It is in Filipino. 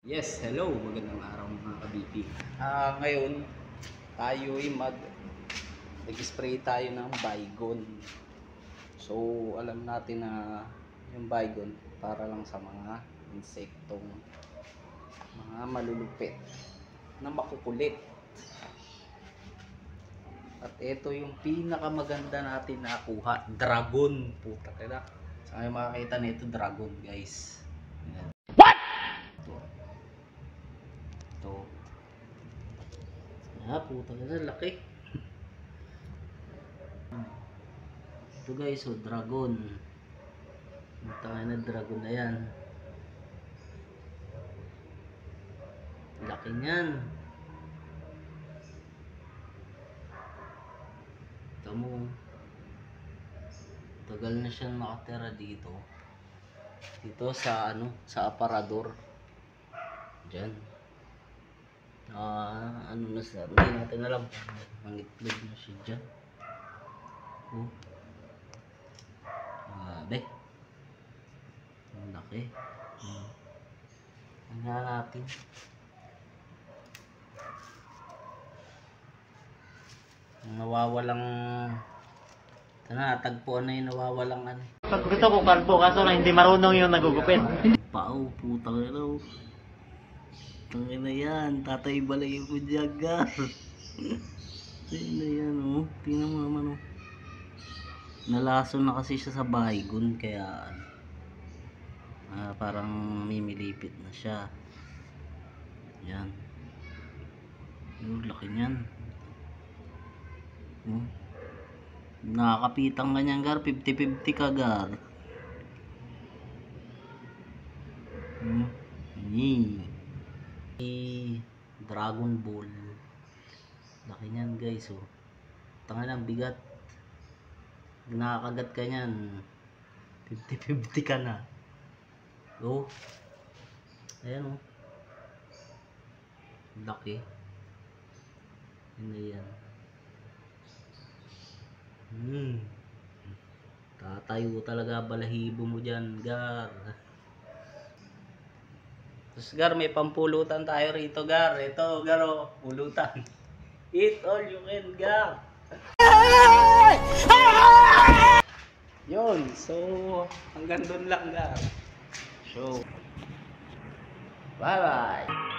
Yes, hello. Magandang araw mga kabibig. Ngayon, tayo'y nag-spray tayo ng Baygon. So, alam natin na yung Baygon para lang sa mga insektong mga malulupit na makukulit. At ito yung pinakamaganda natin nakuha, dragon. Puta ka. Saan kayo makakita nito, dragon, guys? Ayan. Ito. Puta ka na, laki. Ito guys, dragon. Puta na, dragon na yan. Laki niyan. Ito mo. Tagal na siyang nakatira dito. Dito sa sa aparador. Diyan. Ano na sa, hindi natin alam. Mangitlog na siya dyan. Grabe. Ang laki. Tingnan natin. Nawawalang tagpuan na yung nawawalang Pag gusto ko kalbo, kaso lang hindi marunong yung nagugupit. Pao, putang ina. Tangin na yan, tatay balay ko dyan, gar. Tangin na yan, oh. Tingnan mo naman, oh. Nalaso na kasi siya sa Baygon, kaya parang mimilipit na siya. Yan. Yung laki niyan. Nakakapitang ganyan, gar. 50-50 ka, gar. Dragon Ball. Laki niyan, guys, oh. Tanga ng bigat. Nakakagat ka niyan, 50-50 ka na. Oh. Ayan, oh. Laki. Hindi yan. Tatayo talaga balahibo mo dyan, gar. Tapos, gar, may pampulutan tayo rito, gar. Ito, gar, oh, pulutan. Eat all you can, gar. Yun, so hanggang doon lang, gar. So, bye bye.